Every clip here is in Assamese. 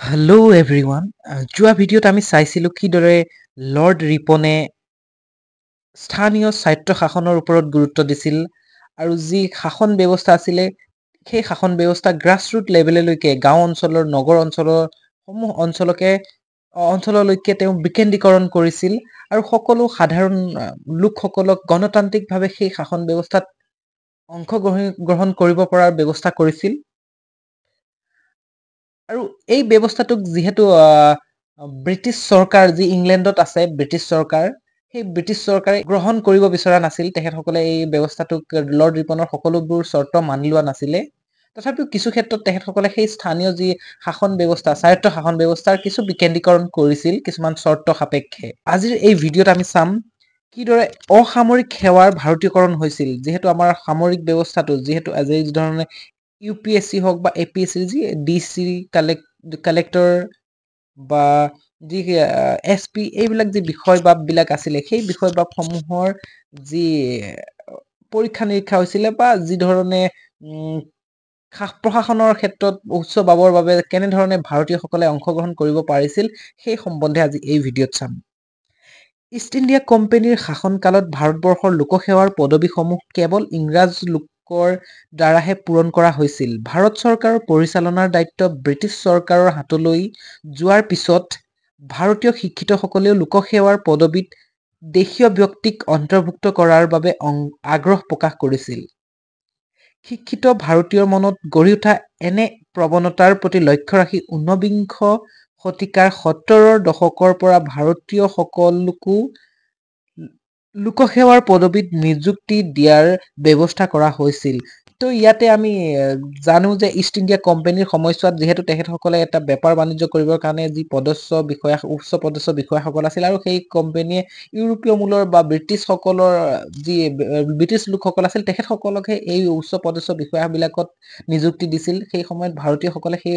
Hello' everyone. যোৱা ভিডিঅ'ত আমি চাইছিলোঁ কিদৰে লৰ্ড ৰিপনে স্থানীয় স্বায়ত্ত শাসনৰ ওপৰত গুৰুত্ব দিছিল আৰু যি শাসন ব্যৱস্থা আছিলে সেই শাসন ব্যৱস্থা গ্ৰাছৰুট লেভেললৈকে গাঁও অঞ্চলৰ নগৰ অঞ্চলৰ সমূহ অঞ্চললৈকে তেওঁ বিকেন্দ্ৰীকৰণ কৰিছিল আৰু সকলো সাধাৰণ লোকসকলক গণতান্ত্ৰিকভাৱে সেই শাসন ব্যৱস্থাত অংশগ্ৰহণ কৰিব পৰাৰ ব্যৱস্থা কৰিছিল। আৰু এই ব্যৱস্থাটোক যিহেতু ব্ৰিটিছ চৰকাৰ যি ইংলেণ্ডত আছে, ব্ৰিটিছ চৰকাৰ, সেই ব্ৰিটিছ চৰকাৰে গ্ৰহণ কৰিব বিচৰা নাছিল। তেখেতসকলে এই ব্যৱস্থাটোক লৰ্ড ৰিপনৰ সকলোবোৰ চৰ্ত মানি লোৱা নাছিলে। তথাপিও কিছু ক্ষেত্ৰত তেখেতসকলে সেই স্থানীয় যি শাসন ব্যৱস্থা, স্বায়ত্ত শাসন ব্যৱস্থাৰ কিছু বিকেন্দ্ৰীকৰণ কৰিছিল কিছুমান চৰ্ত সাপেক্ষে। আজিৰ এই ভিডিঅ'ত আমি চাম কিদৰে অসামৰিক সেৱাৰ ভাৰতীয়কৰণ হৈছিল। যিহেতু আমাৰ সামৰিক ব্যৱস্থাটো যিহেতু আজি ধৰণে UPSC হওক বা APSC যি DC কালেক্টৰ বা যি SP এইবিলাক যি বিষয়বাববিলাক আছিলে, সেই বিষয়বাবসমূহৰ যি পৰীক্ষা নিৰীক্ষা হৈছিলে বা যি ধৰণে প্ৰশাসনৰ ক্ষেত্ৰত উচ্চ বাবৰ বাবে কেনেধৰণে ভাৰতীয়সকলে অংশগ্ৰহণ কৰিব পাৰিছিল সেই সম্বন্ধে আজি এই ভিডিঅ'ত চাম। ইষ্ট ইণ্ডিয়া কোম্পানীৰ শাসনকালত ভাৰতবৰ্ষৰ লোকসেৱাৰ পদবীসমূহ কেৱল ইংৰাজ লোকৰ দ্বাৰাহে পূৰণ কৰা হৈছিল। ভাৰত চৰকাৰৰ পৰিচালনাৰ দায়িত্ব ব্ৰিটিছ চৰকাৰৰ হাতলৈ যোৱাৰ পিছত ভাৰতীয় শিক্ষিতসকলেও লোকসেৱাৰ পদবীত দেশীয় ব্যক্তিক অন্তৰ্ভুক্ত কৰাৰ বাবে আগ্ৰহ প্ৰকাশ কৰিছিল। শিক্ষিত ভাৰতীয়ৰ মনত গঢ়ি উঠা এনে প্ৰৱণতাৰ প্ৰতি লক্ষ্য ৰাখি ঊনবিংশ শতিকাৰ 70ৰ দশকৰ পৰা ভাৰতীয়সকলকো লোকসেৱাৰ পদবীত নিযুক্তি দিয়াৰ ব্যৱস্থা কৰা হৈছিল। তো ইয়াতে আমি জানো যে ইষ্ট ইণ্ডিয়া কোম্পানীৰ সময়ছোৱাত যিহেতু তেখেতসকলে এটা বেপাৰ বাণিজ্য কৰিবৰ কাৰণে যি উচ্চ পদস্থ বিষয়াসকল আছিল আৰু সেই কোম্পানীয়ে ইউৰোপীয় মূলৰ বা ব্ৰিটিছসকলৰ যি ব্ৰিটিছ লোকসকল আছিল তেখেতসকলকহে এই উচ্চ পদস্থ বিষয়াবিলাকত নিযুক্তি দিছিল। সেই সময়ত ভাৰতীয়সকলে সেই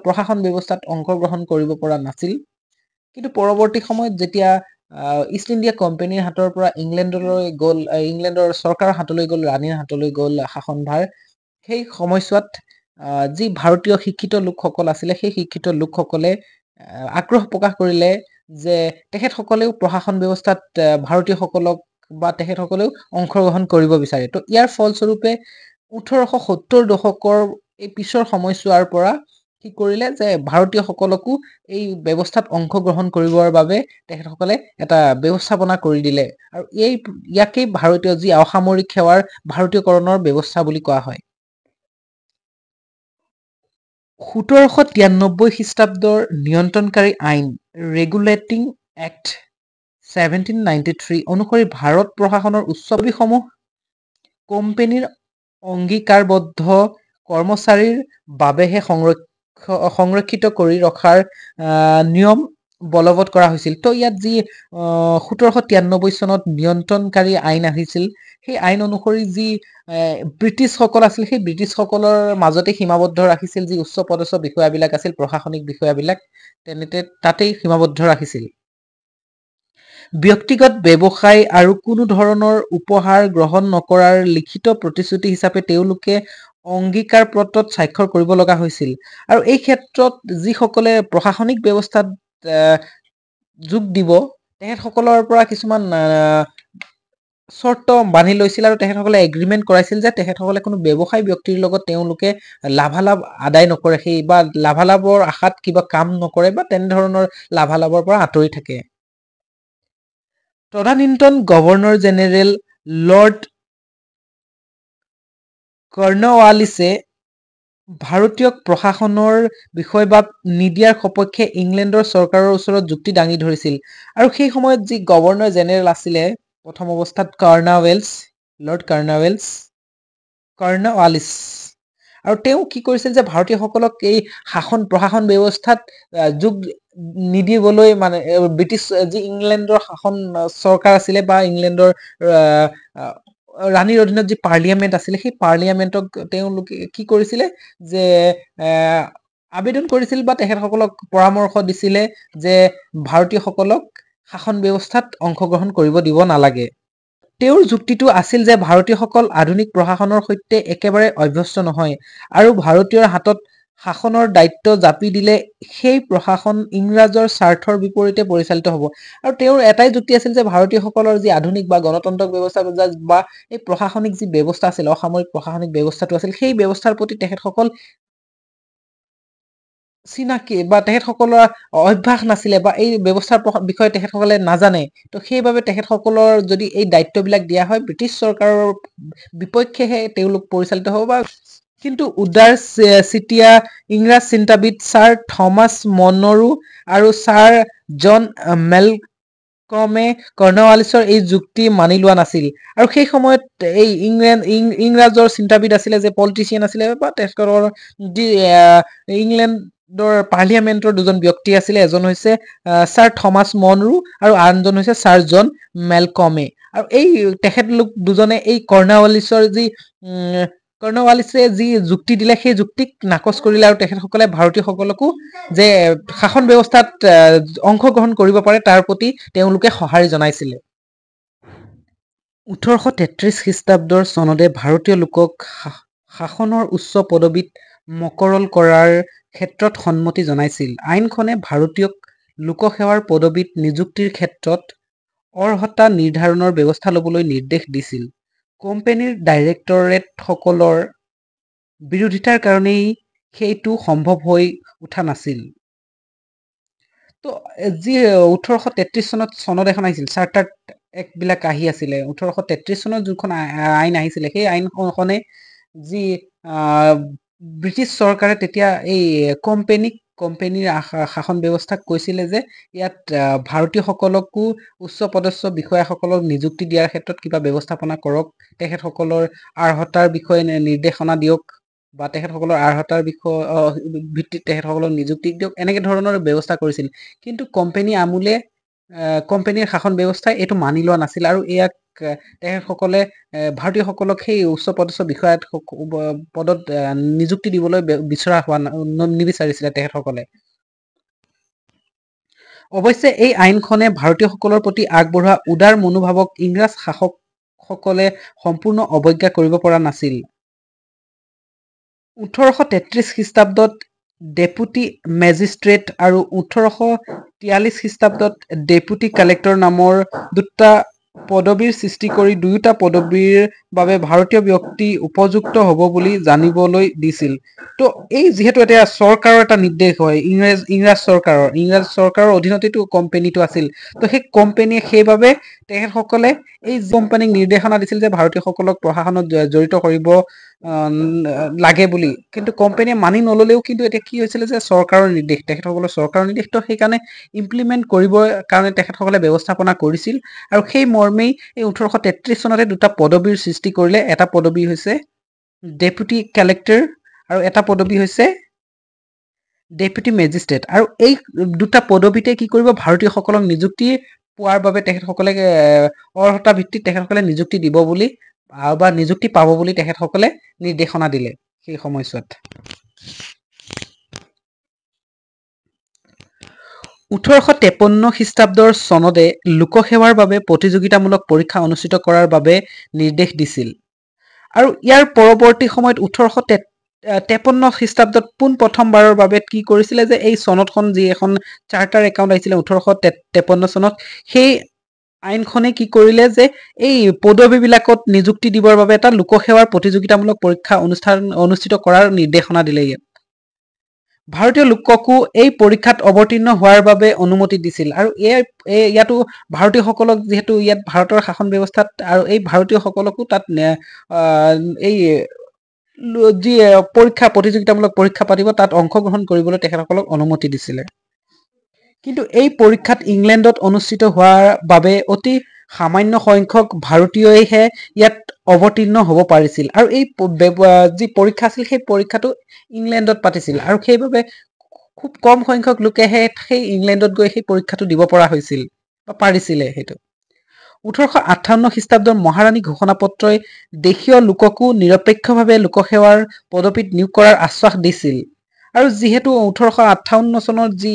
প্ৰশাসন ব্যৱস্থাত অংশগ্ৰহণ কৰিব পৰা নাছিল। কিন্তু পৰৱৰ্তী সময়ত যেতিয়া ইষ্ট ইণ্ডিয়া কোম্পানীৰ হাতৰ পৰা ইংলেণ্ডৰ চৰকাৰৰ হাতলৈ গ'ল, ৰাণীৰ হাতলৈ গ'ল শাসনভাৰ, সেই সময়ছোৱাত যি ভাৰতীয় শিক্ষিত লোকসকল আছিলে সেই শিক্ষিত লোকসকলে আগ্ৰহ প্ৰকাশ কৰিলে যে তেখেতসকলেও প্ৰশাসন ব্যৱস্থাত ভাৰতীয়সকলক বা তেখেতসকলেও অংশগ্ৰহণ কৰিব বিচাৰে। তো ইয়াৰ ফলস্বৰূপে 1870 দশকৰ এই পিছৰ সময়ছোৱাৰ পৰা কি কৰিলে যে ভাৰতীয়সকলকো এই ব্যৱস্থাত অংশগ্ৰহণ কৰিবৰ বাবে তেখেতসকলে এটা ব্যৱস্থাপনা কৰি দিলে আৰু ইয়াকেই ভাৰতীয় যি অসামৰিক সেৱাৰ ভাৰতীয়কৰণৰ ব্যৱস্থা বুলি কোৱা হয়। 1793 খ্ৰীষ্টাব্দৰ নিয়ন্ত্ৰণকাৰী আইন ৰেগুলেটিং এক্ট 1793 অনুসৰি ভাৰত প্ৰশাসনৰ উচ্চপদবীসমূহ কোম্পানীৰ অংগীকাৰবদ্ধ কৰ্মচাৰীৰ বাবেহে সংৰক্ষিত কৰি ৰখাৰ নিয়ম বলবৎ কৰা হৈছিল। তো ইয়াত যি 1793 চনত নিয়ন্ত্ৰণকাৰী আইন আহিছিল, সেই আইন অনুসৰি যি ব্ৰিটিছসকল আছিল সেই ব্ৰিটিছসকলৰ মাজতে সীমাবদ্ধ ৰাখিছিল যি উচ্চ পদস্থ বিষয়াবিলাক আছিল, প্ৰশাসনিক বিষয়াবিলাক তাতেই সীমাবদ্ধ ৰাখিছিল। ব্যক্তিগত ব্যৱসায় আৰু কোনো ধৰণৰ উপহাৰ গ্ৰহণ নকৰাৰ লিখিত প্ৰতিশ্ৰুতি হিচাপে তেওঁলোকে অংগীকাৰ পত্ৰত স্বাক্ষৰ কৰিব লগা হৈছিল। আৰু এই ক্ষেত্ৰত যিসকলে প্ৰশাসনিক ব্যৱস্থাত যোগ দিব তেখেতসকলৰ পৰা কিছুমান চৰ্ত বান্ধি লৈছিল আৰু তেখেতসকলে এগ্ৰিমেণ্ট কৰাইছিল যে তেখেতসকলে কোনো ব্যৱসায় ব্যক্তিৰ লগত তেওঁলোকে লাভালাভ আদায় নকৰে, সেই বা লাভালাভৰ আশাত কিবা কাম নকৰে বা তেনেধৰণৰ লাভালাভৰ পৰা আঁতৰি থাকে। তদানীন্তন গভৰ্ণৰ জেনেৰেল লৰ্ড কৰ্ণৱালিছে ভাৰতীয়ক প্ৰশাসনৰ বিষয়বাব নিদিয়াৰ সপক্ষে ইংলেণ্ডৰ চৰকাৰৰ ওচৰত যুক্তি দাঙি ধৰিছিল। আৰু সেই সময়ত যি গভৰ্ণৰ জেনেৰেল আছিলে প্ৰথম অৱস্থাত লৰ্ড কৰ্ণৱালিছ, আৰু তেওঁ কি কৰিছিল যে ভাৰতীয়সকলক এই প্ৰশাসন ব্যৱস্থাত যোগ নিদিবলৈ, মানে ব্ৰিটিছ যি ইংলেণ্ডৰ শাসন চৰকাৰ আছিলে বা ইংলেণ্ডৰ ৰাণীৰ অধীনত যি পাৰ্লিয়ামেণ্ট আছিলে সেই পাৰ্লিয়ামেণ্টক তেওঁলোকে কি কৰিছিলে যে আবেদন কৰিছিল বা তেখেতসকলক পৰামৰ্শ দিছিলে যে ভাৰতীয়সকলক শাসন ব্যৱস্থাত অংশগ্ৰহণ কৰিব দিব নালাগে। তেওঁৰ যুক্তিটো আছিল যে ভাৰতীয়সকল আধুনিক প্ৰশাসনৰ সৈতে একেবাৰে অভ্যস্ত নহয় আৰু ভাৰতীয়ৰ হাতত শাসনৰ দায়িত্ব জাপি দিলে সেই প্ৰশাসন ইংৰাজৰ স্বাৰ্থৰ বিপৰীতে পৰিচালিত হ'ব। আৰু তেওঁৰ এটাই যুক্তি আছিল যে ভাৰতীয়সকলৰ যি আধুনিক বা গণতান্ত্ৰিক ব্যৱস্থা বা এই প্ৰশাসনিক যি ব্যৱস্থা আছিল, অসামৰিক প্ৰশাসনিক ব্যৱস্থাটো আছিল, সেই ব্যৱস্থাৰ প্ৰতি তেখেতসকল চিনাকি বা তেখেতসকলৰ অভ্যাস নাছিলে বা এই ব্যৱস্থাৰ বিষয়ে তেখেতসকলে নাজানে। তো সেইবাবে তেখেতসকলৰ যদি এই দায়িত্ববিলাক দিয়া হয়, ব্ৰিটিছ চৰকাৰৰ বিপক্ষেহে তেওঁলোক পৰিচালিত হ'ব। বা কিন্তু উদাৰ চিতিয়া ইংৰাজ চিন্তাবিদ ছাৰ থমাছ মনৰো আৰু ছাৰ জন মেলকমে কৰ্ণৱালিছৰ এই যুক্তি মানি লোৱা নাছিল। আৰু সেই সময়ত এই ইংৰাজৰ চিন্তাবিদ আছিলে, যে পলিটিচিয়ান আছিলে বা তেখেতৰ যি ইংলেণ্ডৰ পাৰ্লিয়ামেণ্টৰ দুজন ব্যক্তি আছিলে, এজন হৈছে ছাৰ থমাছ মনৰো আৰু আনজন হৈছে ছাৰ জন মেলকমে। আৰু এই তেখেতলোক দুজনে এই কৰ্ণৱালিছে যি যুক্তি দিলে, সেই যুক্তিক নাকচ কৰিলে আৰু তেখেতসকলে ভাৰতীয়সকলকো যে শাসন ব্যৱস্থাত অংশগ্ৰহণ কৰিব পাৰে তাৰ প্ৰতি তেওঁলোকে সঁহাৰি জনাইছিলে। 1833 খ্ৰীষ্টাব্দৰ চনতে ভাৰতীয় লোকক শাসনৰ উচ্চ পদবীত মকৰল কৰাৰ ক্ষেত্ৰত সন্মতি জনাইছিল। আইনখনে ভাৰতীয়ক লোকসেৱাৰ পদবীত নিযুক্তিৰ ক্ষেত্ৰত অৰ্হতা নিৰ্ধাৰণৰ ব্যৱস্থা ল'বলৈ নিৰ্দেশ দিছিল। কোম্পানীৰ ডাইৰেক্টৰেটসকলৰ বিৰোধিতাৰ কাৰণেই সেইটো সম্ভৱ হৈ উঠা নাছিল। তো যি 1833 চনত এখন আহিছিল, চাৰ্টাৰ এক্টবিলাক আহি আছিলে, 1833 চনত যোনখন আইন আহিছিলে, সেই আইনখনে যি ব্ৰিটিছ চৰকাৰে তেতিয়া এই কোম্পানীৰ শাসন ব্যৱস্থাক কৈছিলে যে ইয়াত ভাৰতীয়সকলকো উচ্চ পদস্থ বিষয়াসকলক নিযুক্তি দিয়াৰ ক্ষেত্ৰত কিবা ব্যৱস্থাপনা কৰক, তেখেতসকলৰ আৰ্হতাৰ বিষয়ে নিৰ্দেশনা দিয়ক বা তেখেতসকলৰ আৰ্হতাৰ ভিত্তিত তেখেতসকলক নিযুক্তি দিয়ক, এনেকে ধৰণৰ ব্যৱস্থা কৰিছিল। কিন্তু কোম্পানীৰ শাসন ব্যৱস্থাই এইটো মানি লোৱা নাছিল আৰু ইয়াক তেখেতসকলে ভাৰতীয়সকলক সেই উচ্চ পদস্থ বিষয়া পদত নিযুক্তি দিবলৈ নিবিচাৰিছিলে তেখেতসকলে। অৱশ্যে এই আইনখনে ভাৰতীয়সকলৰ প্ৰতি আগবঢ়োৱা উদাৰ মনোভাৱক ইংৰাজ শাসকসকলে সম্পূৰ্ণ অৱজ্ঞা কৰিব পৰা নাছিল। 1833 খ্ৰীষ্টাব্দত ডেপুটি মেজিষ্ট্ৰেট আৰু 1843 খ্ৰীষ্টাব্দত ডেপুটি কালেক্টৰ নামৰ দুটা পদবীৰ সৃষ্টি কৰি দুয়োটা পদবীৰ বাবে ভাৰতীয় ব্যক্তি উপযুক্ত হ'ব বুলি জানিবলৈ দিছিল। তো এই যিহেতু এতিয়া চৰকাৰৰ এটা নিৰ্দেশ হয়, ইংৰাজ চৰকাৰৰ অধীনতেতো কোম্পানীটো আছিল। তো সেই কোম্পানীয়ে সেইবাবে তেখেতসকলে এই কোম্পানীক নিৰ্দেশনা দিছিল যে ভাৰতীয়সকলক প্ৰশাসনত জড়িত কৰিব লাগে বুলি। কিন্তু কোম্পানীয়ে মানি নললেও কিন্তু এতিয়া কি হৈছিলে যে চৰকাৰৰ নিৰ্দেশ, তেখেতসকলৰ চৰকাৰৰ নিৰ্দেশ, তো সেইকাৰণে ইমপ্লিমেণ্ট কৰিবৰ কাৰণে তেখেতসকলে ব্যৱস্থাপনা কৰিছিল। আৰু সেই মৰ্মেই এই 1833 চনতে দুটা পদবীৰ সৃষ্টি কৰিলে। এটা পদবী হৈছে ডেপুটি কালেক্টৰ আৰু এটা পদবী হৈছে ডেপুটি মেজিষ্ট্ৰেট। আৰু এই দুটা পদবীতে কি কৰিব, ভাৰতীয়সকলক নিযুক্তি পোৱাৰ বাবে তেখেতসকলে অৰ্হতা ভিত্তিত তেখেতসকলে নিযুক্তি দিব বুলি বা নিযুক্তি পাব বুলি তেখেতসকলে নিৰ্দেশনা দিলে সেই সময়ছোৱাত। 1853 খ্ৰীষ্টাব্দৰ চনতে লোকসেৱাৰ বাবে প্ৰতিযোগিতামূলক পৰীক্ষা অনুষ্ঠিত কৰাৰ বাবে নিৰ্দেশ দিছিল। আৰু ইয়াৰ পৰৱৰ্তী সময়ত 1853 খ্ৰীষ্টাব্দত পোনপ্ৰথমবাৰৰ বাবে কি কৰিছিলে যে এই চনতখন যি এখন চাৰ্টাৰ একাউণ্ট আহিছিলে 1853 চনত, সেই আইনখনে কি কৰিলে যে এই পদবীবিলাকত নিযুক্তি দিবৰ বাবে এটা লোকসেৱাৰ প্ৰতিযোগিতামূলক পৰীক্ষা অনুষ্ঠিত কৰাৰ নিৰ্দেশনা দিলে। ভাৰতীয় লোককো এই পৰীক্ষাত অৱতীৰ্ণ হোৱাৰ বাবে অনুমতি দিছিল। আৰু ইয়াতো ভাৰতীয়সকলক যিহেতু ইয়াত ভাৰতৰ শাসন ব্যৱস্থাত আৰু এই ভাৰতীয়সকলকো তাত এই যি প্ৰতিযোগিতামূলক পৰীক্ষা পাতিব তাত অংশগ্ৰহণ কৰিবলৈ তেখেতসকলক অনুমতি দিছিলে। কিন্তু এই পৰীক্ষাত ইংলেণ্ডত অনুষ্ঠিত হোৱাৰ বাবে অতি সামান্য সংখ্যক ভাৰতীয়ইহে ইয়াত অৱতীৰ্ণ হ'ব পাৰিছিল। আৰু এই যি পৰীক্ষা আছিল সেই পৰীক্ষাটো ইংলেণ্ডত পাতিছিল আৰু সেইবাবে খুব কম সংখ্যক লোকেহে সেই ইংলেণ্ডত গৈ সেই পৰীক্ষাটো দিব পৰা হৈছিল বা পাৰিছিলে। সেইটো 1858 খ্ৰীষ্টাব্দৰ মহাৰাণী ঘোষণাপত্ৰই দেশীয় লোককো নিৰপেক্ষভাৱে লোকসেৱাৰ পদবীত নিয়োগ কৰাৰ আশ্বাস দিছিল। আৰু যিহেতু 1858 চনত যি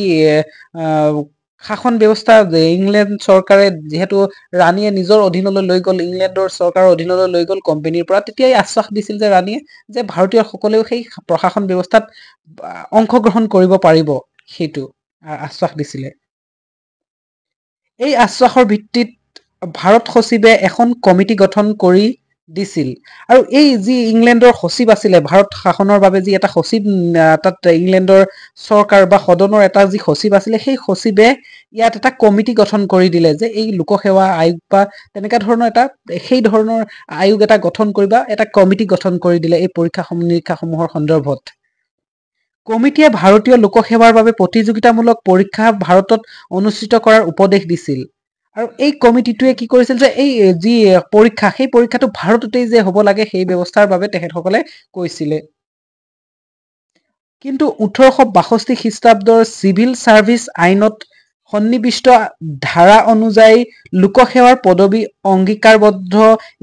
শাসন ব্যৱস্থা ইংলেণ্ড চৰকাৰে যিহেতু ৰাণীয়ে নিজৰ অধীনলৈ লৈ গ'ল, ইংলেণ্ডৰ চৰকাৰৰ অধীনলৈ লৈ গ'ল কোম্পানীৰ পৰা, তেতিয়াই আশ্বাস দিছিল যে ৰাণীয়ে যে ভাৰতীয়সকলেও সেই প্ৰশাসন ব্যৱস্থাত অংশগ্ৰহণ কৰিব পাৰিব, সেইটো আশ্বাস দিছিলে। এই আশ্বাসৰ ভিত্তিত ভাৰত সচিবে এখন কমিটি গঠন কৰি দিছিল। আৰু এই যি ইংলেণ্ডৰ সচিব আছিলে, ভাৰত শাসনৰ বাবে যি এটা সচিব, তাত ইংলেণ্ডৰ চৰকাৰ বা সদনৰ এটা যি সচিব আছিলে, সেই সচিবে ইয়াত এটা কমিটি গঠন কৰি দিলে যে এই লোকসেৱা আয়োগ বা তেনেকুৱা ধৰণৰ এটা সেই ধৰণৰ আয়োগ এটা গঠন কৰি বা এটা কমিটি গঠন কৰি দিলে এই পৰীক্ষা নিৰীক্ষাসমূহৰ সন্দৰ্ভত। কমিটিয়ে ভাৰতীয় লোকসেৱাৰ বাবে প্ৰতিযোগিতামূলক পৰীক্ষা ভাৰতত অনুষ্ঠিত কৰাৰ উপদেশ দিছিল। আৰু এই কমিটিটোৱে কি কৰিছিল যে এই যি পৰীক্ষা, সেই পৰীক্ষাটো ভাৰততেই যে হ'ব লাগে সেই ব্যৱস্থাৰ বাবে তেখেতসকলে কৈছিলে। কিন্তু 1862 খ্ৰীষ্টাব্দৰ চিভিল ছাৰ্ভিচ আইনত সন্নিৱিষ্ট ধাৰা অনুযায়ী লোকসেৱাৰ পদবী অংগীকাৰবদ্ধ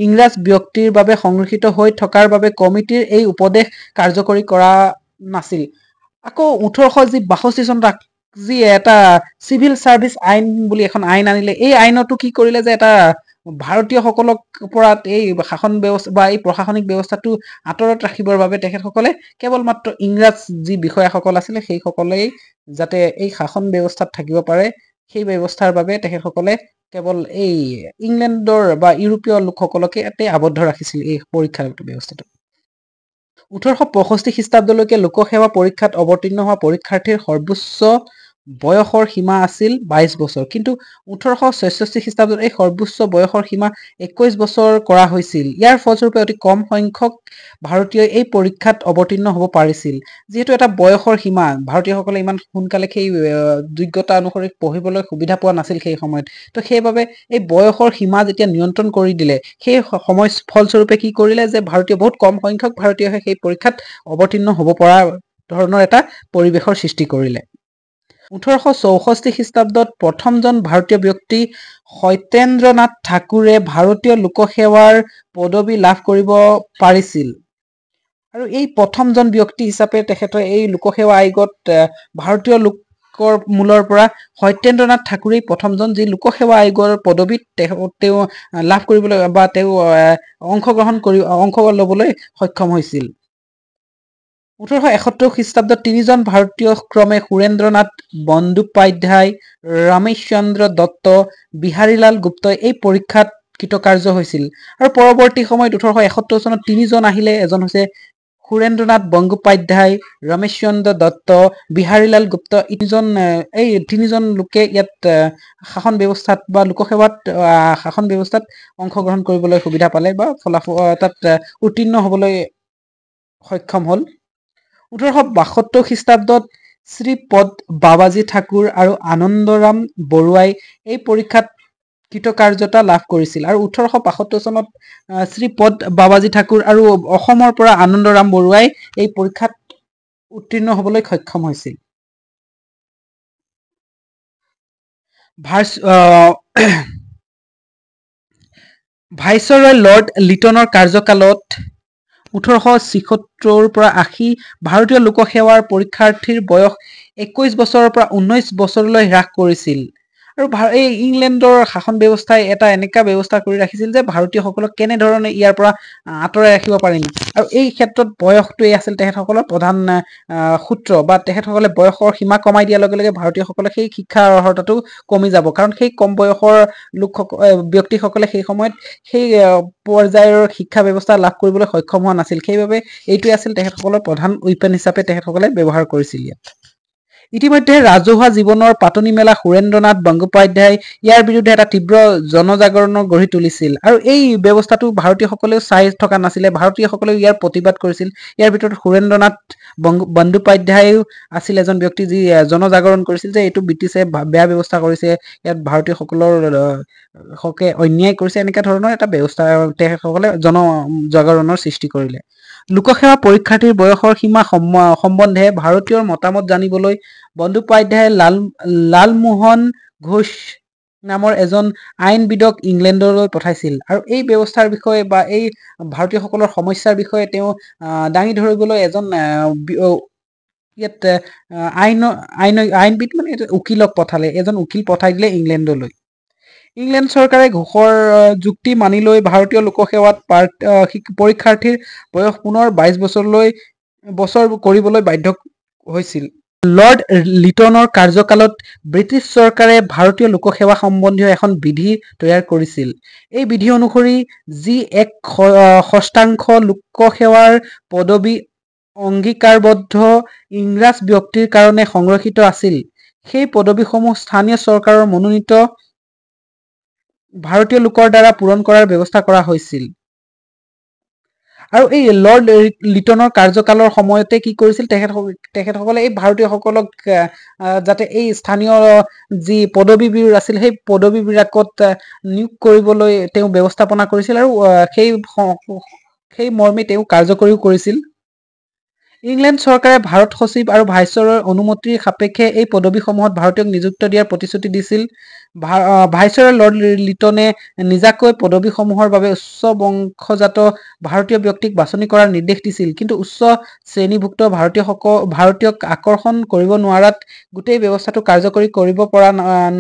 ইংৰাজ ব্যক্তিৰ বাবে সংৰক্ষিত হৈ থকাৰ বাবে কমিটিৰ এই উপদেশ কাৰ্যকৰী কৰা নাছিল। আকৌ 1862 চনত যি এটা চিভিল ছাৰ্ভিচ আইন বুলি এখন আইন আনিলে, এই আইনতো কি কৰিলে যে এটা ভাৰতীয়সকলক পৰা এই শাসন ব্যৱস্থা বা এই প্ৰশাসনিক ব্যৱস্থাটো আঁতৰত ৰাখিবৰ বাবে তেখেতসকলে কেৱল মাত্ৰ ইংৰাজ যি বিষয়াসকল আছিলে সেইসকলেই যাতে এই শাসন ব্যৱস্থাত থাকিব পাৰে, সেই ব্যৱস্থাৰ বাবে তেখেতসকলে কেৱল এই ইংলেণ্ডৰ বা ইউৰোপীয় লোকসকলকে ইয়াতে আবদ্ধ ৰাখিছিল এই পৰীক্ষাৰ ব্যৱস্থাটো। 1865 খ্ৰীষ্টাব্দলৈকে লোকসেৱা পৰীক্ষাত অৱতীৰ্ণ হোৱা পৰীক্ষাৰ্থীৰ সৰ্বোচ্চ বয়সৰ সীমা আছিল 22 বছৰ। কিন্তু 1866 খ্ৰীষ্টাব্দত এই সৰ্বোচ্চ বয়সৰ সীমা 21 বছৰ কৰা হৈছিল। ইয়াৰ ফলস্বৰূপে অতি কম সংখ্যক ভাৰতীয়ই এই পৰীক্ষাত অৱতীৰ্ণ হ'ব পাৰিছিল। যিহেতু এটা বয়সৰ সীমা, ভাৰতীয়সকলে ইমান সোনকালে সেই যোগ্যতা অনুসৰি পঢ়িবলৈ সুবিধা পোৱা নাছিল সেই সময়ত, তো সেইবাবে এই বয়সৰ সীমা যেতিয়া নিয়ন্ত্ৰণ কৰি দিলে, সেই সময় ফলস্বৰূপে কি কৰিলে যে ভাৰতীয় বহুত কম সংখ্যক ভাৰতীয়হে সেই পৰীক্ষাত অৱতীৰ্ণ হ'ব পৰা ধৰণৰ এটা পৰিৱেশৰ সৃষ্টি কৰিলে। 1864 খ্ৰীষ্টাব্দত প্ৰথমজন ভাৰতীয় ব্যক্তি সত্যেন্দ্ৰ নাথ ঠাকুৰে ভাৰতীয় লোকসেৱাৰ পদবী লাভ কৰিব পাৰিছিল। আৰু এই প্ৰথমজন ব্যক্তি হিচাপে তেখেতে এই লোকসেৱা আয়োগত ভাৰতীয় লোকৰ মূলৰ পৰা সত্যেন্দ্ৰ নাথ ঠাকুৰেই প্ৰথমজন যি লোকসেৱা আয়োগৰ পদবীত তেওঁ লাভ কৰিবলৈ বা তেওঁ অংশ ল'বলৈ সক্ষম হৈছিল। 1871 খ্ৰীষ্টাব্দত তিনিজন ভাৰতীয় ক্ৰমে সুৰেন্দ্ৰ নাথ বন্দ্যোপাধ্যায়, ৰমেশচন্দ্ৰ দত্ত, বিহাৰীলাল গুপ্তই এই পৰীক্ষাত কৃতকাৰ্য হৈছিল। আৰু পৰৱৰ্তী সময়ত 1871 চনত তিনিজন আহিলে, এজন হৈছে সুৰেন্দ্ৰ নাথ বন্দ্যোপাধ্যায়, ৰমেশচন্দ্ৰ দত্ত, বিহাৰীলাল গুপ্ত। এই তিনিজন লোকে ইয়াত শাসন ব্যৱস্থাত বা লোকসেৱাত শাসন ব্যৱস্থাত অংশগ্ৰহণ কৰিবলৈ সুবিধা পালে বা তাত উত্তীৰ্ণ হ'বলৈ সক্ষম হ'ল। 1862 খ্ৰীষ্টাব্দত শ্ৰীপদ বাবাজী ঠাকুৰ আৰু আনন্দৰাম বৰুৱাই এই পৰীক্ষাত কৃতকাৰ্যতা লাভ কৰিছিল। আৰু 1865 চনত শ্ৰীপদ বাবাজী ঠাকুৰ আৰু অসমৰ পৰা আনন্দৰাম বৰুৱাই এই পৰীক্ষাত উত্তীৰ্ণ হ'বলৈ সক্ষম হৈছিল। ভাইচৰয় লৰ্ড লিটনৰ কাৰ্যকালত 1876 পৰা 80 ভাৰতীয় লোকসেৱাৰ পৰীক্ষাৰ্থীৰ বয়স 21 বছৰৰ পৰা 19 বছৰলৈ হ্ৰাস কৰিছিল। আৰু এই ইংলেণ্ডৰ শাসন ব্যৱস্থাই এটা এনেকুৱা ব্যৱস্থা কৰি ৰাখিছিল যে ভাৰতীয়সকলক কেনেধৰণে ইয়াৰ পৰা আঁতৰাই ৰাখিব পাৰিম। আৰু এই ক্ষেত্ৰত বয়সটোৱেই আছিল তেখেতসকলৰ প্ৰধান সূত্ৰ, বা তেখেতসকলে বয়সৰ সীমা কমাই দিয়াৰ লগে লগে ভাৰতীয়সকলে সেই শিক্ষাৰ অৰ্হতাটো কমি যাব, কাৰণ সেই কম বয়সৰ ব্যক্তিসকলে সেই সময়ত সেই পৰ্যায়ৰ শিক্ষা ব্যৱস্থা লাভ কৰিবলৈ সক্ষম হোৱা নাছিল। সেইবাবে এইটোৱে আছিল তেখেতসকলৰ প্ৰধান ৱেপন হিচাপে তেখেতসকলে ব্যৱহাৰ কৰিছিল ইয়াত। ইতিমধ্যে ৰাজহুৱা জীৱনৰ পাতনি মেলা সুৰেন্দ্ৰ নাথ বন্দ্যোপাধ্যায় ইয়াৰ বিৰুদ্ধে এটা তীব্ৰ জনজাগৰণ গঢ়ি তুলিছিল। আৰু এই ব্যৱস্থাটো ভাৰতীয়সকলেও চাই থকা নাছিলে, ভাৰতীয়সকলেও ইয়াৰ প্ৰতিবাদ কৰিছিল। ইয়াৰ ভিতৰত সুৰেন্দ্ৰ নাথ বন্দ্যোপাধ্যায়ো আছিল এজন ব্যক্তি যি জনজাগৰণ কৰিছিল যে এইটো ব্ৰিটিছে বেয়া ব্যৱস্থা কৰিছে, ইয়াত ভাৰতীয়সকলৰ হকে অন্যায় কৰিছে, এনেকুৱা ধৰণৰ এটা ব্যৱস্থা তেখেতসকলে জনজাগৰণৰ সৃষ্টি কৰিলে। লোকসেৱা পৰীক্ষাৰ্থীৰ বয়সৰ সীমা সম্বন্ধে ভাৰতীয়ৰ মতামত জানিবলৈ বন্দ্যোপাধ্যায়ে লালমোহন ঘোষ নামৰ এজন আইনবিদক ইংলেণ্ডলৈ পঠাইছিল। আৰু এই ব্যৱস্থাৰ বিষয়ে বা এই ভাৰতীয়সকলৰ সমস্যাৰ বিষয়ে তেওঁ দাঙি ধৰিবলৈ এজন ইয়াত আইন আইনবিদ মানে উকিলক পঠালে, এজন উকিল পঠাই দিলে ইংলেণ্ডলৈ। ইংলেণ্ড চৰকাৰে ঘোষৰ যুক্তি মানি লৈ ভাৰতীয় লোকসেৱাত পৰীক্ষাৰ্থীৰ বয়স পুনৰ 22 বছৰ কৰিবলৈ বাধ্য হৈছিল। লৰ্ড লিটনৰ কাৰ্যকালত ব্ৰিটিছ চৰকাৰে ভাৰতীয় লোকসেৱা সম্বন্ধীয় এখন বিধি তৈয়াৰ কৰিছিল। এই বিধি অনুসৰি যি এক ষষ্ঠাংশ লোকসেৱাৰ পদবী অংগীকাৰবদ্ধ ইংৰাজ ব্যক্তিৰ কাৰণে সংৰক্ষিত আছিল, সেই পদবীসমূহ স্থানীয় চৰকাৰৰ মনোনীত ভাৰতীয় লোকৰ দ্বাৰা পূৰণ কৰাৰ ব্যৱস্থা কৰা হৈছিল। আৰু এই লৰ্ড লিটনৰ কাৰ্যকালৰ সময়তে কি কৰিছিল, তেখেতসকলে এই ভাৰতীয়সকলক যাতে এই স্থানীয় যি পদবীবোৰ আছিল সেই পদবীবিলাকত নিয়োগ কৰিবলৈ তেওঁ ব্যৱস্থাপনা কৰিছিল, আৰু সেই মৰ্মে তেওঁ কাৰ্যকৰীও কৰিছিল। ইংলেণ্ড চৰকাৰে ভাৰত সচিব আৰু ভাইচৰয়ৰ অনুমতিৰ সাপেক্ষে এই পদবীসমূহত ভাৰতীয়ক নিযুক্ত দিয়াৰ প্ৰতিশ্ৰুতি দিছিল। ভাইচৰয় লৰ্ড লিটনে নিজাকৈ পদবীসমূহৰ বাবে উচ্চ বংশজাত ভাৰতীয় ব্যক্তিক বাছনি কৰাৰ নিৰ্দেশ দিছিল, কিন্তু উচ্চ শ্ৰেণীভুক্ত ভাৰতীয়ক আকৰ্ষণ কৰিব নোৱাৰাত গোটেই ব্যৱস্থাটো কাৰ্যকৰী কৰিব পৰা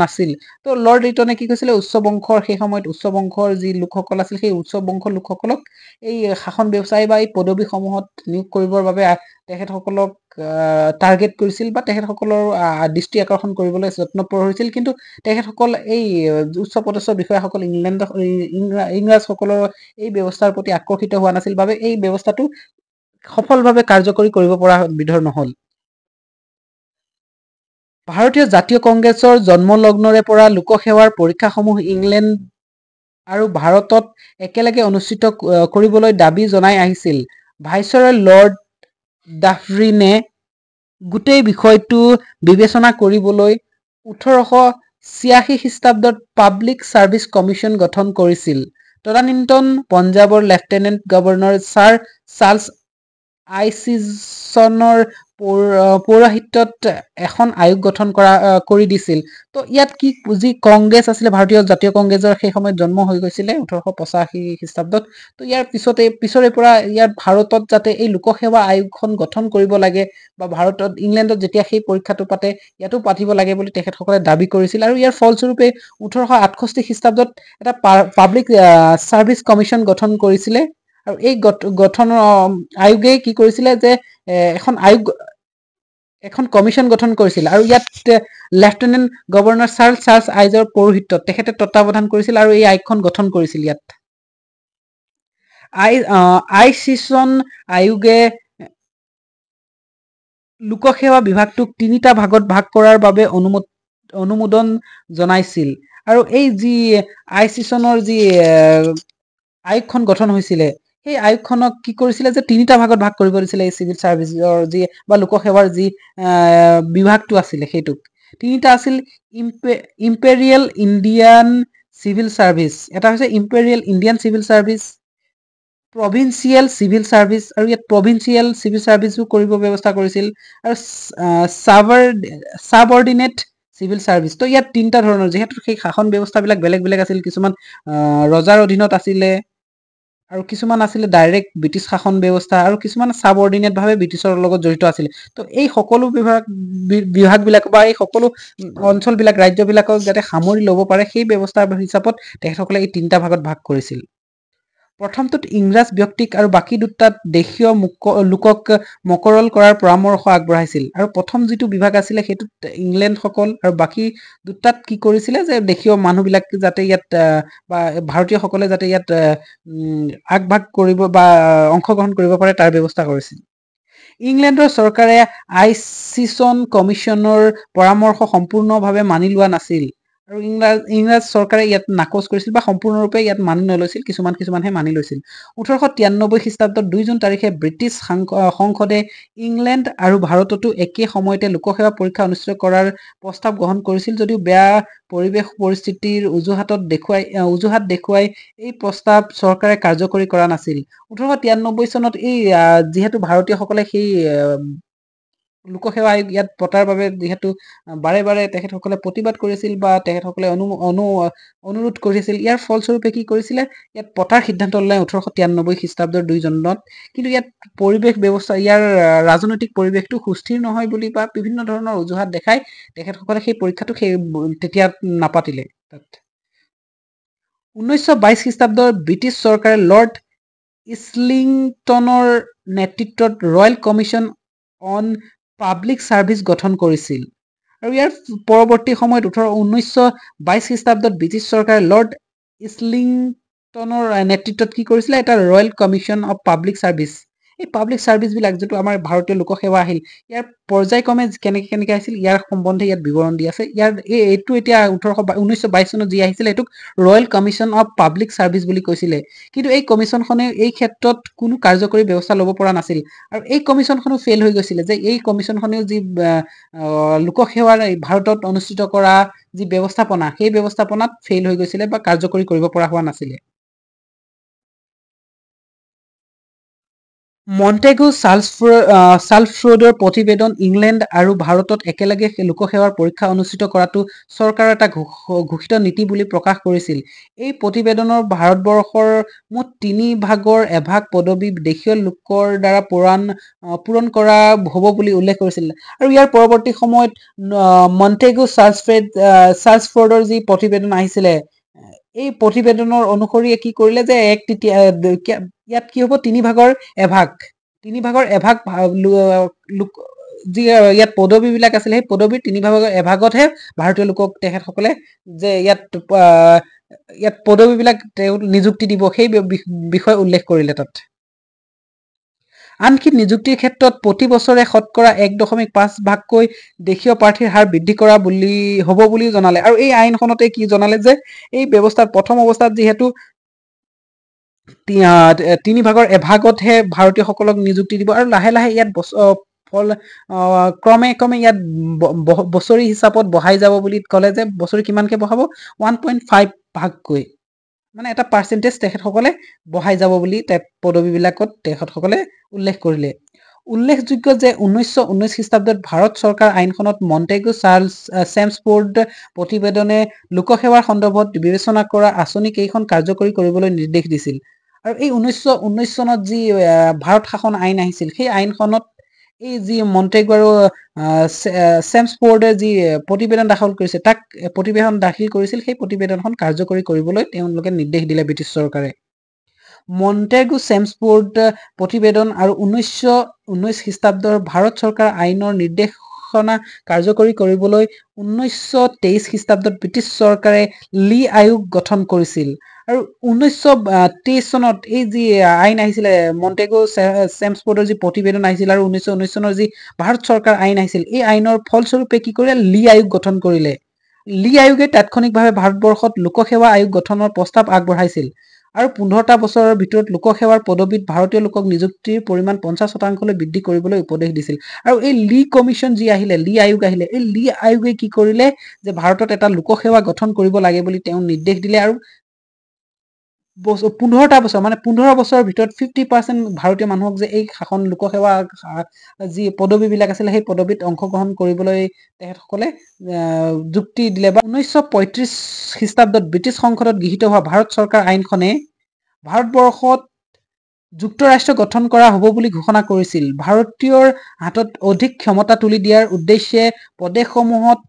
নাছিল। তো লৰ্ড লিটনে কি কৈছিলে, সেই সময়ত উচ্চ বংশৰ যি লোকসকল আছিল সেই উচ্চ বংশৰ লোকসকলক এই শাসন ব্যৱসায় বা এই পদবীসমূহত নিয়োগ কৰিবৰ বাবে তেখেতসকলক টাৰ্গেট কৰিছিল বা তেখেতসকলৰ দৃষ্টি আকৰ্ষণ কৰিবলৈ যত্নপৰ হৈছিল, কিন্তু তেখেতসকল এই উচ্চ পদস্থ বিষয়াসকল ইংৰাজসকলৰ এই ব্যৱস্থাৰ প্ৰতি আকৰ্ষিত হোৱা নাছিল বাবে এই ব্যৱস্থাটো সফলভাৱে কাৰ্যকৰী কৰিব পৰা বিধৰ নহল। ভাৰতীয় জাতীয় কংগ্ৰেছৰ জন্মলগ্নৰে পৰা লোকসেৱাৰ পৰীক্ষাসমূহ ইংলেণ্ড আৰু ভাৰতত একেলগে অনুষ্ঠিত কৰিবলৈ দাবী জনাই আহিছিল। ভাইচৰয় লৰ্ড ডাফৰিনে গোটেই বিষয়টো বিবেচনা কৰিবলৈ 1886 খ্ৰীষ্টাব্দত পাব্লিক ছাৰ্ভিচ কমিশ্যন গঠন কৰিছিল। তদানীন্তন পঞ্জাৱৰ লেফটেনেণ্ট গভৰ্ণৰ ছাৰ চাৰ্লছ আইচিছনৰ পৌৰোহিত্যত এখন আয়োগ গঠন কৰি দিছিল। তো ইয়াত কি যি কংগ্ৰেছ আছিলে, ভাৰতীয় জাতীয় কংগ্ৰেছৰ সেই সময়ত জন্ম হৈ গৈছিলে 1885 খ্ৰীষ্টাব্দত। তো ইয়াৰ পিছৰে পৰা ইয়াত ভাৰতত যাতে এই লোকসেৱা আয়োগখন গঠন কৰিব লাগে বা ইংলেণ্ডত যেতিয়া সেই পৰীক্ষাটো পাতে ইয়াতো পাতিব লাগে বুলি তেখেতসকলে দাবী কৰিছিল, আৰু ইয়াৰ ফলস্বৰূপে 1868 খ্ৰীষ্টাব্দত এটা পাব্লিক ছাৰ্ভিচ কমিশ্যন গঠন কৰিছিলে। আৰু এই আয়োগে কি কৰিছিলে যে এখন কমিশ্যন গঠন কৰিছিল, আৰু ইয়াত লেফটেনেণ্ট গভৰ্ণৰ ছাৰ চাৰ্লছ আইজৰ পৌৰোহিত্যত তেখেতে তত্বাৱধান কৰিছিল আৰু এই আয়োগখন গঠন কৰিছিল। ইয়াত আইচিছন আয়োগে লোকসেৱা বিভাগটোক 3টা ভাগত ভাগ কৰাৰ বাবে অনুমোদন জনাইছিল, আৰু এই যি আইচিছনৰ যি আয়োগখন গঠন হৈছিলে সেই আয়োগখনক কি কৰিছিলে যে 3টা ভাগত ভাগ কৰিব দিছিলে। এই চিভিল ছাৰ্ভিচৰ যি বা লোকসেৱাৰ যি বিভাগটো আছিলে সেইটোক 3টা আছিল। ইম্পেৰিয়েল ইণ্ডিয়ান চিভিল ছাৰ্ভিচ, এটা হৈছে imperial Indian civil service, provincial civil service, আৰু ইয়াত প্ৰভিন্সিয়েল চিভিল ছাৰ্ভিচো কৰিব ব্যৱস্থা কৰিছিল, আৰু ছাবঅৰ্ডিনেট চিভিল ছাৰ্ভিচ। তো ইয়াত 3টা ধৰণৰ, যিহেতু সেই শাসন ব্যৱস্থাবিলাক বেলেগ বেলেগ আছিল, কিছুমান ৰজাৰ অধীনত আছিলে আৰু কিছুমান আছিলে ডাইৰেক্ট ব্ৰিটিছ শাসন ব্যৱস্থা, আৰু কিছুমান ছাবঅৰ্ডিনেটভাৱে ব্ৰিটিছৰ লগত জড়িত আছিলে। তো এই সকলো বিভাগবিলাক বা এই সকলো অঞ্চলবিলাক ৰাজ্যবিলাকক যাতে সামৰি ল'ব পাৰে সেই ব্যৱস্থাৰ হিচাপত তেখেতসকলে এই 3টা ভাগত ভাগ কৰিছিল। প্ৰথমটোত ইংৰাজ ব্যক্তিক আৰু বাকী দুটাত দেশীয় লোকক মকৰল কৰাৰ পৰামৰ্শ আগবঢ়াইছিল, আৰু প্ৰথম যিটো বিভাগ আছিলে সেইটোত ইংলেণ্ডসকল আৰু বাকী দুটাত কি কৰিছিলে যে দেশীয় মানুহবিলাক যাতে ইয়াত বা ভাৰতীয়সকলে যাতে ইয়াত আগভাগ কৰিব বা অংশগ্ৰহণ কৰিব পাৰে তাৰ ব্যৱস্থা কৰিছিল। ইংলেণ্ডৰ চৰকাৰে আইচিছন কমিশ্যনৰ পৰামৰ্শ সম্পূৰ্ণভাৱে মানি লোৱা নাছিল, আৰু ইংৰাজ চৰকাৰে ইয়াত নাকচ কৰিছিল বা সম্পূৰ্ণৰূপে ইয়াত মানি নলৈছিল, কিছুমানহে মানি লৈছিল। 1893 খ্ৰীষ্টাব্দত 2 জুন তাৰিখে ব্ৰিটিছ সংসদে ইংলেণ্ড আৰু ভাৰততো একে সময়তে লোকসেৱা পৰীক্ষা অনুষ্ঠিত কৰাৰ প্ৰস্তাৱ গ্ৰহণ কৰিছিল, যদিও বেয়া পৰিস্থিতিৰ অজুহাত দেখুৱাই এই প্ৰস্তাৱ চৰকাৰে কাৰ্যকৰী কৰা নাছিল। 1893 চনত এই যিহেতু ভাৰতীয়সকলে সেই লোকসেৱা আয়োগ ইয়াত পতাৰ বাবে যিহেতু বাৰে বাৰে তেখেতসকলে প্ৰতিবাদ কৰিছিল বা তেখেতসকলে অনুৰোধ কৰিছিল, ইয়াৰ ফলস্বৰূপে কি কৰিছিলে, ইয়াত পতাৰ সিদ্ধান্ত ল'লে 1893 খ্ৰীষ্টাব্দৰ 2 জুনত। কিন্তু ইয়াত পৰিৱেশ ব্যৱস্থা, ইয়াৰ ৰাজনৈতিক পৰিৱেশটো সুস্থিৰ নহয় বুলি বা বিভিন্ন ধৰণৰ অজুহাত দেখাই তেখেতসকলে সেই পৰীক্ষাটো তেতিয়া নাপাতিলে। 1922 খ্ৰীষ্টাব্দৰ ব্ৰিটিছ চৰকাৰে লৰ্ড ইছলিংটনৰ নেতৃত্বত royal commission on public service গঠন কৰিছিল। আৰু ইয়াৰ পৰৱৰ্তী সময়ত 1922 খ্ৰীষ্টাব্দত ব্ৰিটিছ চৰকাৰে লৰ্ড ইছলিংটনৰ নেতৃত্বত কি কৰিছিলে, এটা royal commission of public service, এই পাব্লিক ছাৰ্ভিচবিলাক যিটো আমাৰ ভাৰতীয় লোকসেৱা আহিল, ইয়াৰ পৰ্যায়ক্ৰমে কেনেকৈ আহিছিল ইয়াৰ সম্বন্ধে ইয়াত বিৱৰণ দি আছে। এইটো এতিয়া 1922 চনত যি আহিছিলে এইটোক royal commission of public service বুলি কৈছিলে। কিন্তু এই কমিশ্যনখনে এই ক্ষেত্ৰত কোনো কাৰ্যকৰী ব্যৱস্থা ল'ব পৰা নাছিল, আৰু এই কমিশ্যনখনো ফেইল হৈ গৈছিলে। যে এই কমিশ্যনখনেও যি লোকসেৱাৰ ভাৰতত অনুষ্ঠিত কৰা যি ব্যৱস্থাপনা, সেই ব্যৱস্থাপনাত ফেইল হৈ গৈছিলে বা কাৰ্যকৰী কৰিব পৰা হোৱা নাছিলে। মন্টেগু চাল্ফৰ্ডৰ প্ৰতিবেদন ইংলেণ্ড আৰু ভাৰতত একেলগে লোকসেৱাৰ পৰীক্ষা অনুষ্ঠিত কৰাটো চৰকাৰৰ এটা ঘোষিত নীতি বুলি প্ৰকাশ কৰিছিল। এই প্ৰতিবেদনৰ ভাৰতবৰ্ষৰ মুঠ 3 ভাগৰ এভাগ পদবী দেশীয় লোকৰ দ্বাৰা পূৰণ কৰা হ'ব বুলি উল্লেখ কৰিছিল। আৰু ইয়াৰ পৰৱৰ্তী সময়ত মন্টেগু চাল্ফৰ্ডৰ যি প্ৰতিবেদন আহিছিলে, এই প্ৰতিবেদনৰ অনুসৰি কি কৰিলে যে ইয়াত কি হ'ব, 3 ভাগৰ এভাগ যি ইয়াত পদবীবিলাক আছিলে, সেই পদবীৰ 3 ভাগৰ এভাগতহে ভাৰতীয় লোকক তেখেতসকলে যে ইয়াত পদবীবিলাক তেওঁ নিযুক্তি দিব, সেই বিষয়ে উল্লেখ কৰিলে তাত। আনকি নিযুক্তিৰ ক্ষেত্ৰত প্ৰতি বছৰে শতকৰা 1.5 ভাগকৈ দেশীয় প্ৰাৰ্থীৰ হাৰ বৃদ্ধি কৰা হ'ব বুলিও জনালে। আৰু এই আইনখনতে কি জনালে যে এই ব্যৱস্থাত প্ৰথম অৱস্থাত যিহেতু 3 ভাগৰ এভাগতহে ভাৰতীয়সকলক নিযুক্তি দিব, আৰু লাহে লাহে ইয়াত ক্ৰমে ইয়াত বছৰি হিচাপত বঢ়াই যাব বুলি ক'লে। যে বছৰি কিমানকে বঢ়াব, 1.5 ভাগকৈ, মানে এটা পাৰ্চেণ্টেজ তেখেতসকলে বঢ়াই যাব বুলি পদবীবিলাকত তেখেতসকলে উল্লেখ কৰিলে। উল্লেখযোগ্য যে 1919 খ্ৰীষ্টাব্দত ভাৰত চৰকাৰ আইনখনত মন্টেগু চেমছফোৰ্ড প্ৰতিবেদনে লোকসেৱাৰ সন্দৰ্ভত বিবেচনা কৰা আঁচনি কেইখন কাৰ্যকৰী কৰিবলৈ নিৰ্দেশ দিছিল। আৰু এই 1919 চনত যি ভাৰত শাসন আইন আহিছিল, সেই আইনখনত এই যি মন্টেগু আৰু চেমছফোৰ্ডে যি প্ৰতিবেদন দাখিল কৰিছিল, সেই প্ৰতিবেদনখন কাৰ্যকৰী কৰিবলৈ তেওঁলোকে নিৰ্দেশ দিলে ব্ৰিটিছ চৰকাৰে। মন্টেগু চেমছফোৰ্ড প্ৰতিবেদন আৰু 1919 খ্ৰীষ্টাব্দৰ ভাৰত চৰকাৰ আইনৰ নিৰ্দেশনা কাৰ্যকৰী কৰিবলৈ 1923 খ্ৰীষ্টাব্দত ব্ৰিটিছ চৰকাৰে লি আয়োগ গঠন কৰিছিল। আৰু 1923 চনত এই যি আইন আহিছিলে, মন্টেগু চেমছফোৰ্ডৰ যি প্ৰতিবেদন আহিছিল আৰু 1919 চনৰ যি ভাৰত চৰকাৰ আইন আহিছিল, এই আইনৰ ফলস্বৰূপে কি কৰিলে, লি আয়োগ গঠন কৰিলে। লি আয়োগে তাৎক্ষণিকভাৱে ভাৰতবৰ্ষত লোকসেৱা আয়োগ গঠনৰ প্ৰস্তাৱ আগবঢ়াইছিল, আৰু 15টা বছৰৰ ভিতৰত লোকসেৱাৰ পদবীত ভাৰতীয় লোকক নিযুক্তিৰ পৰিমাণ 50% বৃদ্ধি কৰিবলৈ উপদেশ দিছিল। আৰু এই লি কমিশ্যন যি আহিলে, লি আয়োগ আহিলে, এই লি আয়োগে কি কৰিলে যে ভাৰতত এটা লোকসেৱা গঠন কৰিব লাগে বুলি তেওঁ নিৰ্দেশ দিলে। আৰু 15টা বছৰ, মানে 15 বছৰৰ ভিতৰত 50% ভাৰতীয় মানুহক যে এই শাসন লোকসেৱা যি পদবীবিলাক আছিলে, সেই পদবীত অংশগ্ৰহণ কৰিবলৈ তেখেতসকলে যুক্তি দিলে। বা 1935 খ্ৰীষ্টাব্দত ব্ৰিটিছ সংসদত গৃহীত হোৱা ভাৰত চৰকাৰ আইনখনে ভাৰতবৰ্ষত যুক্তৰাষ্ট্ৰ গঠন কৰা হ'ব বুলি ঘোষণা কৰিছিল। ভাৰতীয়ৰ হাতত অধিক ক্ষমতা তুলি দিয়াৰ উদ্দেশ্যে প্ৰদেশসমূহত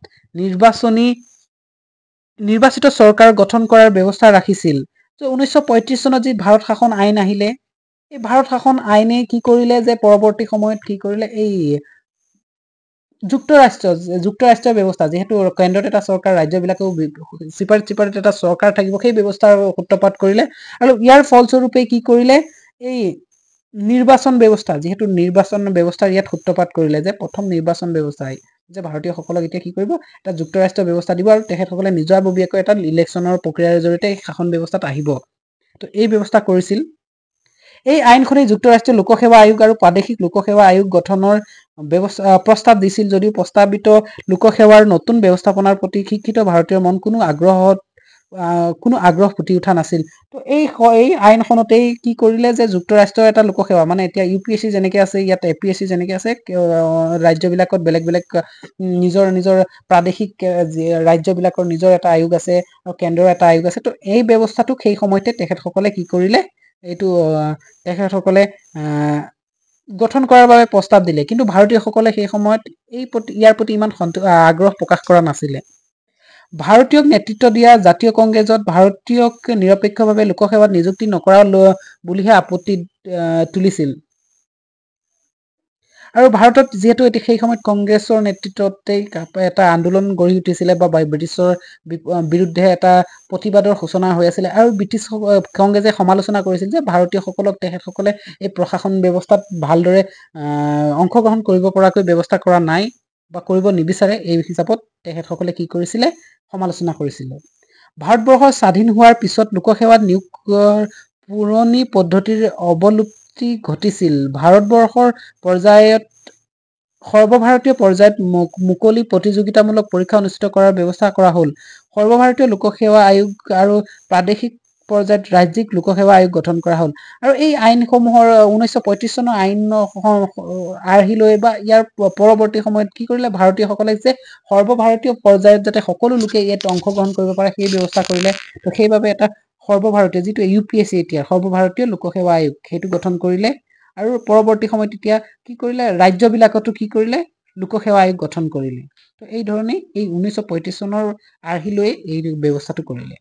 নিৰ্বাচিত চৰকাৰ গঠন কৰাৰ ব্যৱস্থা ৰাখিছিল। 1935 চনত যি ভাৰত শাসন আইন আহিলে, এই ভাৰত শাসন আইনে কি কৰিলে যে পৰৱৰ্তী সময়ত কি কৰিলে, এই যুক্তৰাষ্ট্ৰীয় ব্যৱস্থা, যিহেতু কেন্দ্ৰত এটা চৰকাৰ, ৰাজ্যবিলাকেও চিপাৰেট এটা চৰকাৰ থাকিব, সেই ব্যৱস্থাৰ সূত্ৰপাত কৰিলে। আৰু ইয়াৰ ফলস্বৰূপে কি কৰিলে, এই নিৰ্বাচন ব্যৱস্থা, যিহেতু নিৰ্বাচন ব্যৱস্থাৰ ইয়াত সূত্ৰপাত কৰিলে, যে প্ৰথম নিৰ্বাচন ব্যৱস্থাই যে ভাৰতীয়সকলক এতিয়া কি কৰিব, এটা যুক্তৰাষ্ট্ৰীয় ব্যৱস্থা দিব, আৰু তেখেতসকলে নিজাববীয়াকৈ এটা ইলেকশ্যনৰ প্ৰক্ৰিয়াৰ জৰিয়তে শাসন ব্যৱস্থাত আহিব। তো এই ব্যৱস্থা কৰিছিল। এই আইনখনে যুক্তৰাষ্ট্ৰীয় লোকসেৱা আয়োগ আৰু প্ৰাদেশিক লোকসেৱা আয়োগ গঠনৰ প্ৰস্তাৱ দিছিল, যদিও প্ৰস্তাৱিত লোকসেৱাৰ নতুন ব্যৱস্থাপনাৰ প্ৰতি শিক্ষিত ভাৰতীয়ৰ মন কোনো আগ্ৰহত কোনো আগ্ৰহ ফুটি উঠা নাছিল। তো এই আইনখনতেই কি কৰিলে যে যুক্তৰাষ্ট্ৰৰ এটা লোকসেৱা মানে এতিয়া UPSC যেনেকে আছে ইয়াত APSC যেনেকে আছে ৰাজ্যবিলাকত বেলেগ বেলেগ নিজৰ নিজৰ প্ৰাদেশিক ৰাজ্যবিলাকৰ নিজৰ এটা আয়োগ আছে আৰু কেন্দ্ৰৰ এটা আয়োগ আছে। তো এই ব্যৱস্থাটোক সেই সময়তে তেখেতসকলে কি কৰিলে এইটো তেখেতসকলে গঠন কৰাৰ বাবে প্ৰস্তাৱ দিলে। কিন্তু ভাৰতীয়সকলে সেই সময়ত ইয়াৰ প্ৰতি ইমান আগ্ৰহ প্ৰকাশ কৰা নাছিলে। ভাৰতীয়ক নেতৃত্ব দিয়া জাতীয় কংগ্ৰেছত ভাৰতীয়ক নিৰপেক্ষভাৱে লোকসেৱাত নিযুক্তি নকৰা বুলিহে আপত্তি তুলিছিল। আৰু ভাৰতত যিহেতু সেই সময়ত কংগ্ৰেছৰ নেতৃত্বতেই এটা আন্দোলন গঢ়ি উঠিছিলে বা ব্ৰিটিছৰ বিৰুদ্ধে এটা প্ৰতিবাদৰ সূচনা হৈ আছিলে আৰু ব্ৰিটিছ কংগ্ৰেছে সমালোচনা কৰিছিল যে ভাৰতীয়সকলক তেখেতসকলে এই প্ৰশাসন ব্যৱস্থাত ভালদৰে অংশগ্ৰহণ কৰিব পৰাকৈ ব্যৱস্থা কৰা নাই বা কৰিব নিবিচাৰে। এই হিচাপত তেখেতসকলে কি কৰিছিলে সমালোচনা কৰিছিলে। ভাৰতবৰ্ষ স্বাধীন হোৱাৰ পিছত লোকসেৱাত নিয়োগৰ পুৰণি পদ্ধতিৰ অৱলুপ্তি ঘটিছিল। ভাৰতবৰ্ষৰ পৰ্যায়ত সৰ্বভাৰতীয় পৰ্যায়ত মুকলি প্ৰতিযোগিতামূলক পৰীক্ষা অনুষ্ঠিত কৰাৰ ব্যৱস্থা কৰা হ'ল। সৰ্বভাৰতীয় লোকসেৱা আয়োগ আৰু প্ৰাদেশিক পৰ্যায়ত ৰাজ্যিক লোকসেৱা আয়োগ গঠন কৰা হ'ল। আৰু এই আইনসমূহৰ 1935 চনৰ আইন আৰ্হি লৈ বা ইয়াৰ পৰৱৰ্তী সময়ত কি কৰিলে ভাৰতীয়সকলে যে সৰ্বভাৰতীয় পৰ্যায়ত যাতে সকলো লোকে ইয়াত অংশগ্ৰহণ কৰিব পাৰে সেই ব্যৱস্থা কৰিলে। তো সেইবাবে এটা সৰ্বভাৰতীয় যিটো UPSC এতিয়া সৰ্বভাৰতীয় লোকসেৱা আয়োগ সেইটো গঠন কৰিলে। আৰু পৰৱৰ্তী সময়ত এতিয়া কি কৰিলে ৰাজ্যবিলাকতো কি কৰিলে লোকসেৱা আয়োগ গঠন কৰিলে। তো এই ধৰণে এই 1935 চনৰ আৰ্হি লৈ এই ব্যৱস্থাটো কৰিলে।